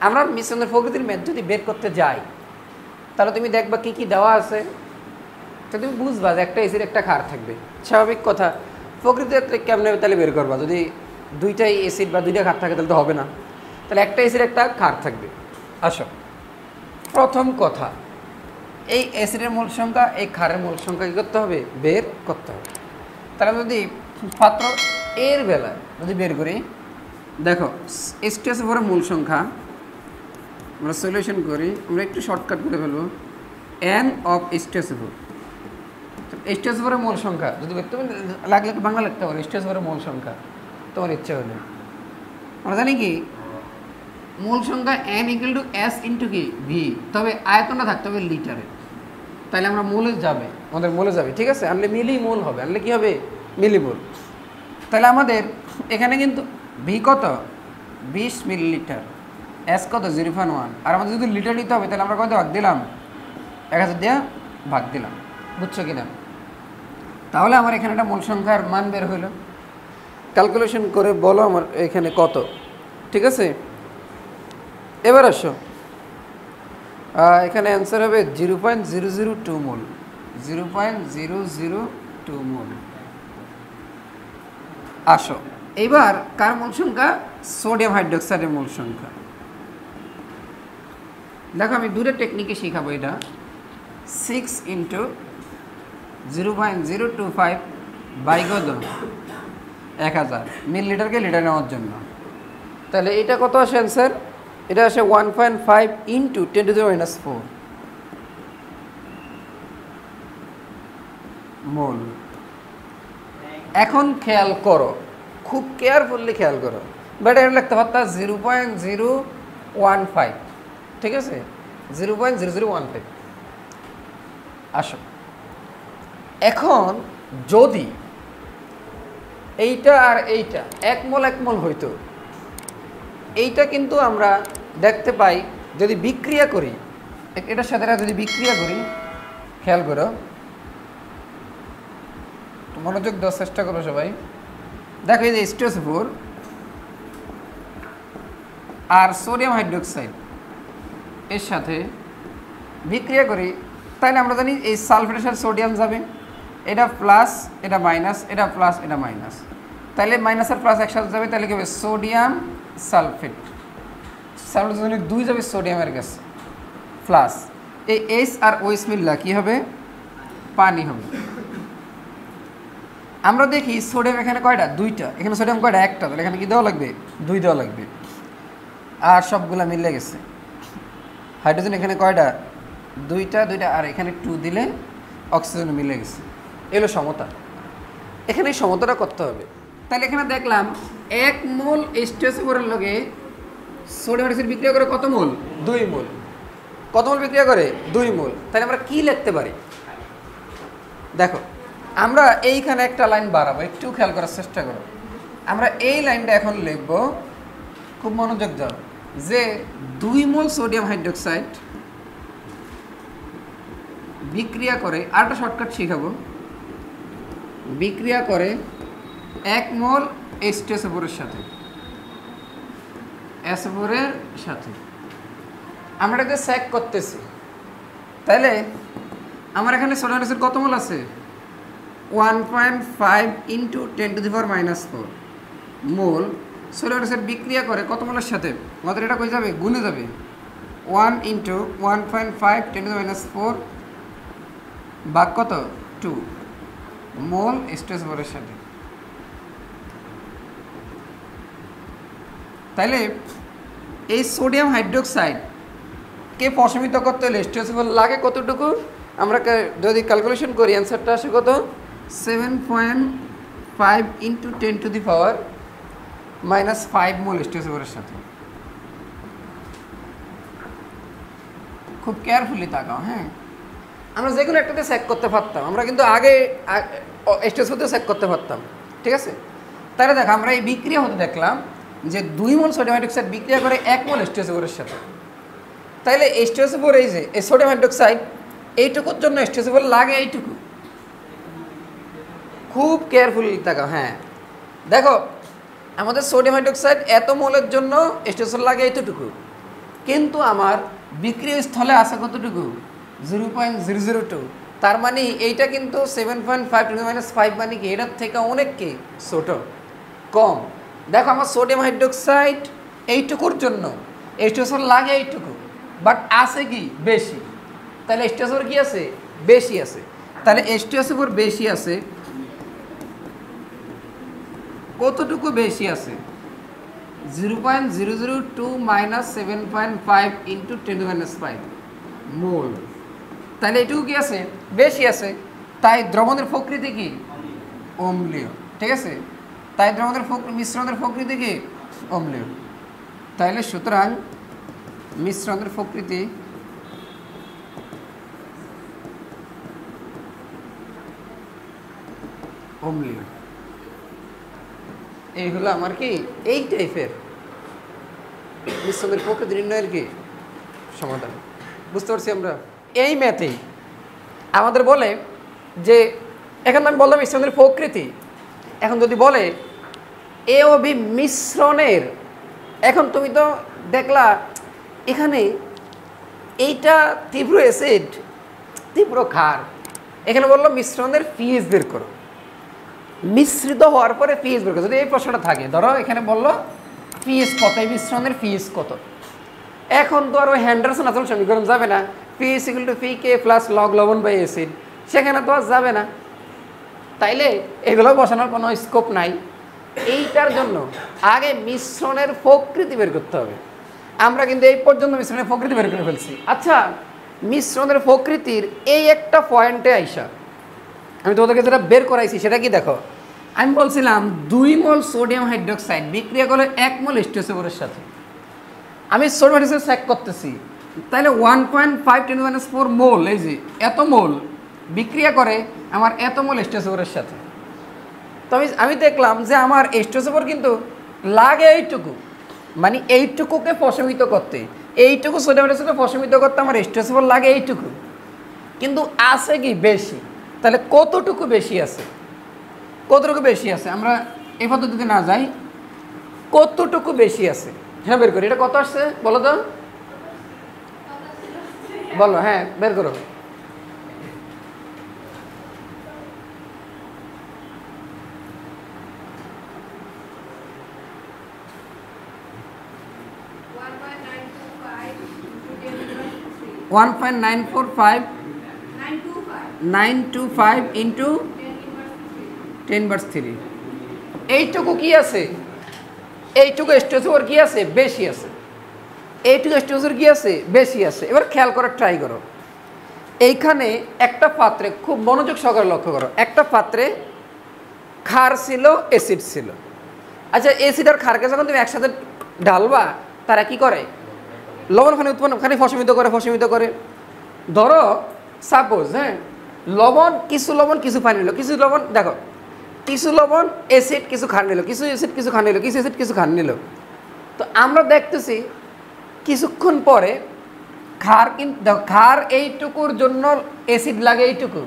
আমরা মিশ্রণের প্রকৃতির ম্যাথ যদি বের করতে যাই তাহলে তুমি দেখবা কি কি দেওয়া আছে, তো তুমি বুঝবা যে একটা এসির একটা ক্ষার থাকবে, স্বাভাবিক কথা। প্রকৃতিতে কেমন তাহলে বের করবা? যদি দুইটাই এসিড বা দুইটা ক্ষার থাকে তাহলে তো হবে না, তাহলে একটা এসির একটা ক্ষার থাকবে। আসো, প্রথম কথা, এই অ্যাসিডের মূল সংখ্যা এই ক্ষারের মূল সংখ্যা কী করতে হবে? বের করতে হবে। তাহলে আমরা যদি পাত্র এর বেলায় যদি বের করি, দেখো H2SO4 এর মূল সংখ্যা আমরা সলিউশন করি, আমরা একটু শর্টকাট করে ফেলবো, N অফ H2SO4। H2SO4 এর মূল সংখ্যা যদি তুমি লাগলে একটু বাংলা লিখতে পারো, H2SO4 এর মূল সংখ্যা তোমার ইচ্ছা হলে। আমরা জানি কি মূল সংখ্যা N equal to S into কি ভি, তবে আয়তনটা থাকতে হবে লিটারে, তাহলে আমরা মোলে যাবে, আমাদের মোলে যাবে, ঠিক আছে? আনলে মিলি মোল হবে, আনলে কি হবে? মিলিমোল। তাহলে আমাদের এখানে কিন্তু ভি কত? 20 মিলিলিটার, এস কত? 0.1। আর আমাদের যদি লিটার নিতে হবে তাহলে আমরা কত ভাগ দিলাম? 1000 দিয়ে ভাগ দিলাম, বুঝছো কিনা? তাহলে আমার এখানে একটা মূল সংখ্যার মান বের হইল, ক্যালকুলেশন করে বলো আমার এখানে কত, ঠিক আছে? এবার আসো, এখানে অ্যান্সার হবে 0.002 মোল, 0.002 মোল। আসো এবার কার মূল সংখ্যা? সোডিয়াম হাইড্রোক্সাইডের মূল সংখ্যা। দেখো আমি দুটো টেকনিকে শিখাবো, এটা 6 ইন্টু 0.025 বাই কত? 1000 মিলিলিটারকে লিটার নেওয়ার জন্য। তাহলে এটা কত আসে অ্যান্সার? এটা আসে 1.5 ইন্টু 10⁻⁴ মোল। এখন খেয়াল করো, খুব কেয়ারফুলি খেয়াল করো, বাট এটা লিখতে পারতা 0.015, ঠিক আছে? 0.0015। আসো এখন যদি এইটা আর এইটা এক মোল হইতো, এইটা কিন্তু আমরা দেখতে পাই যদি বিক্রিয়া করি, এটার সাথে যদি বিক্রিয়া করি, খেয়াল করো, মনোযোগ দেওয়ার চেষ্টা করো সবাই। দেখো এই যে H2SO4 আর সোডিয়াম হাইড্রোক্সাইড এর সাথে বিক্রিয়া করি, তাহলে আমরা জানি এই সালফেটের সাথে সোডিয়াম যাবে, এটা প্লাস এটা মাইনাস, এটা প্লাস এটা মাইনাস, তাহলে মাইনাস আর প্লাস একসাথে যাবে, তাহলে কি হবে? Sodium sulphate. সালফেট যদি 2 যাবে সোডিয়ামের কাছে, প্লাস এই এইচ আর ওইচ মিললা কী হবে? পানি হবে। আমরা দেখি সোডিয়াম এখানে কয়টা? 2টা, এখানে সোডিয়াম কয়টা? 1টা, তাহলে এখানে কি দেওয়া লাগবে? 2 দেওয়া লাগবে। আর সবগুলা মিলে গেছে। হাইড্রোজেন এখানে কয়টা? 2টা, আর এখানে 2 দিলে অক্সিজেন মিলে গেছে, এলো সমতা। এখানে এই সমতাটা করতে হবে। তাহলে এখানে দেখলাম 1 মোল H2SO4 এর লগে সোডিয়াম হাইড্রোক্সাইড বিক্রিয়া করে কত মোল? 2 মোল। কত মোল বিক্রিয়া করে? 2 মোল। তাহলে আমরা কি লিখতে পারি? দেখো আমরা এইখানে একটা লাইন বাড়াবো, একটু খেয়াল করার চেষ্টা করো। আমরা এই লাইনটা এখন লিখব, খুব মনোযোগ দাও, যে 2 মোল সোডিয়াম হাইড্রোক্সাইড বিক্রিয়া করে, আরেকটা শর্টকাট শিখাবো, বিক্রিয়া করে 1 মোল H2SO4 এর সাথে, SO4 এর সাথে। আমরা এটাকে চেক করতেছি, তাহলে আমার এখানে সোডিয়াম হাইড্রোক্সাইড কত মোল আছে? 1.5 ইন্টু 10⁻⁴ মোল সোডিয়াম হাইড্রোক্সাইড বিক্রিয়া করে কত মোলের সাথে? আমাদের এটা কই যাবে? গুণে যাবে। 1 ইন্টু 1.5 10⁻⁴ ভাগ কত? 2 মোল H2SO4 এর সাথে। তাহলে এই সোডিয়াম হাইড্রোক্সাইড কে প্রশমিত করতে হলে H2SO4 লাগে কতটুকু? আমরা যদি ক্যালকুলেশন করি অ্যান্সারটা আসে কত? 7.5 ইন্টু 10⁻⁵ মোল H2SO4 এর সাথে। খুব কেয়ারফুলি তাকাও, হ্যাঁ? আমরা যে কোনো একটাতে চেক করতে পারতাম, আমরা কিন্তু আগে H2SO4 চেক করতে পারতাম, ঠিক আছে? তাহলে দেখো আমরা এই বিক্রিয়া হতে দেখলাম যে 2 মোল সোডিয়াম হাইড্রোক্সাইড বিক্রিয়া করে 1 মোল H2SO4 এর সাথে। তাহলে H2SO4 এই যে এই সোডিয়াম হাইড্রোক্সাইড এইটুকুর জন্য H2SO4 লাগে এইটুকু। খুব কেয়ারফুলি তাকাও, হ্যাঁ দেখো আমাদের সোডিয়াম হাইড্রোক্সাইড এত মোলের জন্য H2SO4 লাগে এইটুকু, কিন্তু আমার বিক্রিয় স্থলে আছে কতটুকু 0.002, তার মানে এইটা কিন্তু 7.5 - 5 মানে কি এটার থেকে অনেক কি ছোট কম। দেখো আমার সোডিয়াম হাইড্রোক্সাইড এইটুকুর জন্য H2SO লাগে এইটুকু, বাট আছে কি বেশি, তাহলে H2SO কি আছে বেশি আছে, তাহলে H2SO বেশি আছে কতটুকু বেশি আছে 0.002 - 7.5 × 10⁻⁵ মোল, তাহলে এটুকু কি আছে বেশি আছে, তাই দ্রবণের প্রকৃতি কি অম্লীয়। ঠিক আছে, তাই দ্রবণের মিশ্রণের প্রকৃতি কি অম্লীয়, তাহলে সুতরাং মিশ্রণের প্রকৃতি অম্লীয়। এই হলো আমার কি এই টাইপের মিশ্রণের প্রকৃতি নির্ণয়ের কি সমাধান। বুঝতে পারছি আমরা এই ম্যাথেই আমাদের বলে যে এখন আমি বললাম মিশ্রণের প্রকৃতি, এখন যদি বলে এ ও বি মিশ্রণের, এখন তুমি তো দেখলা এখানে এইটা তীব্র অ্যাসিড তীব্র ক্ষার, এখানে বললো মিশ্রণের পিএইচ বের করো, মিশ্রিত হওয়ার পরে পিএইচ বের করো। যদি এই প্রশ্নটা থাকে, ধরো এখানে বললো পিএইচ কত, এই মিশ্রণের পিএইচ কত, এখন তো আর ওই হ্যান্ডারসন আসল সমীকরণ যাবে না, পিএইচ = PK + log লবণ বাই অ্যাসিড, সেখানে তো আর যাবে না, তাইলে এগুলো বসানোর কোনো স্কোপ নাই। এইটার জন্য আগে মিশ্রণের প্রকৃতি বের করতে হবে। আমরা কিন্তু এই পর্যন্ত মিশ্রণের প্রকৃতি বের করে ফেলছি। আচ্ছা, মিশ্রণের প্রকৃতির এই একটা পয়েন্টে আইসা আমি তোমাদেরকে যেটা বের করাইছি সেটা কি দেখো, আমি বলছিলাম 2 মোল সোডিয়াম হাইড্রোক্সাইড বিক্রিয়া করলে 1 মোল H2SO এর সাথে, আমি সোডিয়াম হাইড্রোক্সাইড চেক করতেছি, তাহলে 1.5 × 10⁻⁴ মোল, এই যে এত মোল বিক্রিয়া করে আমার এত মোল H2SO এর সাথে। তো আমি দেখলাম যে আমার H2SO কিন্তু লাগে এইটুকু, মানে এইটুকুকে প্রশমিত করতে, এইটুকু সোডিয়াম হাইড্রোক্সাইডকে প্রশমিত করতে আমার H2SO লাগে এইটুকু, কিন্তু আছে কি বেশি, তাহলে কতটুকু বেশি আছে, কতটুকু বেশি আছে, আমরা এই পদ্ধতিতে না যাই, কতটুকু বেশি আছে হ্যাঁ বের করি। এটা কত আসছে বলো তো, বলো, হ্যাঁ বের করো। (1.945) × 10⁻³ এইটুকু কি আছে, এইটুকু H2SO কি আছে বেশি আছে, এইটুকু H2SO কি আছে বেশি আছে। এবার খেয়াল করার ট্রাই করো, এইখানে একটা পাত্রে খুব মনোযোগ সহকারে লক্ষ্য করো, একটা পাত্রে ক্ষার ছিল অ্যাসিড ছিল। আচ্ছা, অ্যাসিড আর ক্ষারকে যখন তুমি একসাথে ঢালবা তারা কি করে লবণ খানি প্রশমিত করে। ধরো সাপোজ, হ্যাঁ লবণ কিছু পানি নিল, কিছু লবণ দেখো, কিছু লবণ অ্যাসিড কিছু ক্ষার নিল, কিছু অ্যাসিড কিছু ক্ষার নিল, কিছু অ্যাসিড কিছু ক্ষার নিল। তো আমরা দেখতেছি কিছুক্ষণ পরে ক্ষার এইটুকুর জন্য অ্যাসিড লাগে এইটুকু,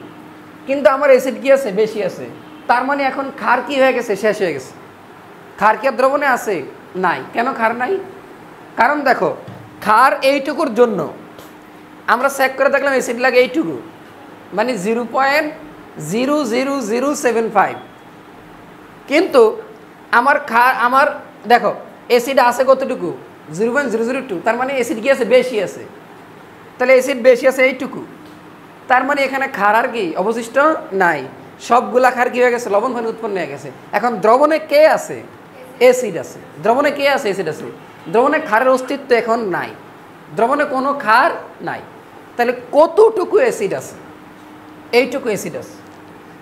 কিন্তু আমার অ্যাসিড কি আছে বেশি আছে, তার মানে এখন ক্ষার কি হয়ে গেছে শেষ হয়ে গেছে। ক্ষার কি আর দ্রবণে আছে নাই, কেন ক্ষার নাই, কারণ দেখো ক্ষার এইটুকুর জন্য আমরা চেক করে দেখলাম অ্যাসিড লাগে এইটুকু, মানে 0.00075, কিন্তু আমার দেখো অ্যাসিড আছে কতটুকু 0.002, তার মানে অ্যাসিড কি আছে বেশি আছে, তাহলে অ্যাসিড বেশি আছে এইটুকু, তার মানে এখানে ক্ষার আর কি অবশিষ্ট নাই, সবগুলা ক্ষার কি হয়ে গেছে লবণ পানি উৎপন্ন হয়ে গেছে। এখন দ্রবণে কে আছে অ্যাসিড আছে, দ্রবণে কে আছে অ্যাসিড আছে, দ্রবণে ক্ষারের অস্তিত্ব এখন নাই, দ্রবণে কোনো ক্ষার নাই, তাহলে কতটুকু অ্যাসিড আছে এইটুকু অ্যাসিড আছে।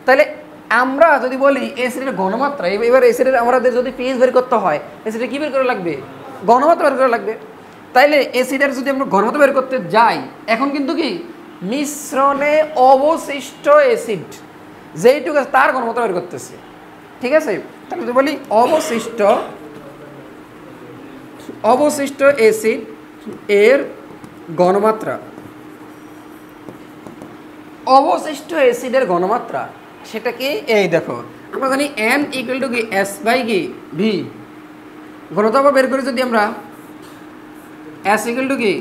তাহলে আমরা যদি বলি অ্যাসিডের ঘনমাত্রা, এবার অ্যাসিডের আমাদের যদি পিএইচ বের করতে হয় অ্যাসিডের কী বের করা লাগবে ঘনমাত্রা বের করা লাগবে। তাইলে অ্যাসিডের যদি আমরা ঘনমাত্রা বের করতে যাই, এখন কিন্তু কি মিশ্রণে অবশিষ্ট অ্যাসিড যেইটুকু আছে তার ঘনমাত্রা বের করতেছে, ঠিক আছে। তাহলে যদি বলি অবশিষ্ট অ্যাসিড এর ঘনমাত্রা, অবশিষ্ট অ্যাসিডের ঘনমাত্রা সেটা কি এই দেখো, আমরা জানি N = কি S/V, ঘনত্ব বের করে যদি আমরা এস ইকুয়াল টু কি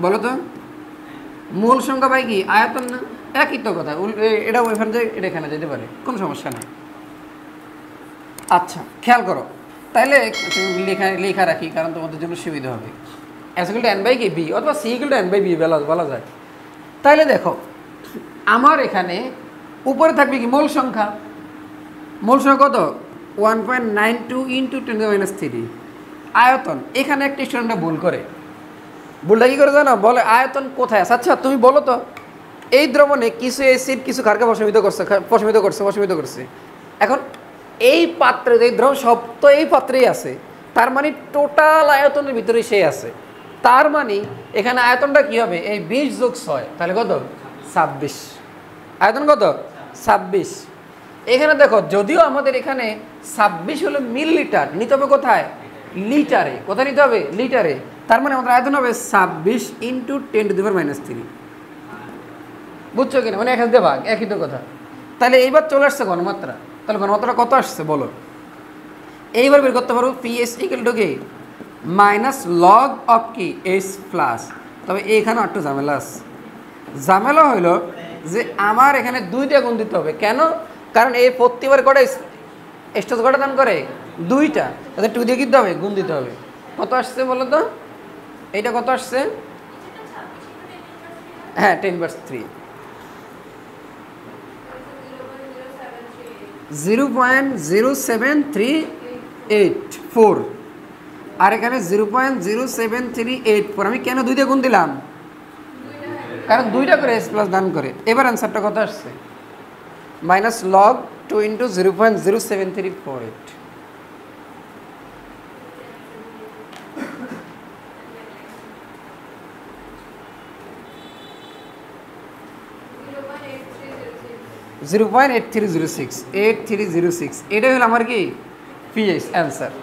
বলো তো, মূল সংখ্যা বাই কি আয়তন না, একই তো কথা। এটা ওইখানে যায়, এটা এখানে যেতে পারে, কোনো সমস্যা নেই। আচ্ছা খেয়াল করো, তাহলে লেখা রাখি কারণ তোমাদের জন্য সুবিধা হবে। S equal to N by কি বি, অথবা C equal to N by B বলা যায়। তাহলে দেখো আমার এখানে উপরে থাকবে কি মূল সংখ্যা, মূল সংখ্যা কত 1.92 ইন্টু 10⁻³ আয়তন। এখানে একটা স্টুডেন্টরা ভুল করে, ভুলটা কী করে জানো, বলে আয়তন কোথায় আছে। আচ্ছা তুমি বলো তো, এই দ্রবণে কিছু অ্যাসিড কিছু ক্ষারকে প্রশমিত করছে। এখন এই পাত্রে এই দ্রবণ সব তো এই পাত্রেই আছে, তার মানে টোটাল আয়তনের ভিতরে সে আছে। তার মানে এখানে আয়তনটা কি হবে, এই 20 যোগ 6 তাহলে কত 26। আয়তন কত 26। এখানে দেখো যদিও আমাদের এখানে 26 হলো মিলিলিটার, নিতে হবে কোথায় লিটারে, কোথায় নিতে হবে লিটারে। তার মানে আমাদের আয়তন হবে 26 ইন্টু 10⁻³ বুঝছো কিনা, মানে এখানে ভাগ, একই তো কথা। তাহলে এইবার চলে আসছে ঘনমাত্রা, তাহলে ঘনমাত্রা কত আসছে বলো। এইবার বের করতে পারো পিএস ইকুয়াল টু কি মাইনাস লগ অফ কি এইচ প্লাস। তবে এইখানে একটু ঝামেলা আছে, ঝামেলা হইলো যে আমার এখানে 2 দিয়ে গুণ দিতে হবে। কেন, কারণ এই প্রতিবার কটা স্টেজ কটা দান করে 2টা, তাদের 2 দিয়ে দিতে হবে, গুণ দিতে হবে। কত আসছে বলো তো, এইটা কত আসছে, হ্যাঁ 10/3 0.07384 আর এখানে 0.07384। আমি কেন 2 দিয়ে গুণ দিলাম, কারণ 2টা করে এস প্লাস দান করে। এবার অ্যান্সারটা কত আসছে মাইনাস লগ 2 ইন্টু 0.07348। (0.8306) 8306 এটাই হলো আমার কি পিএস অ্যান্সার।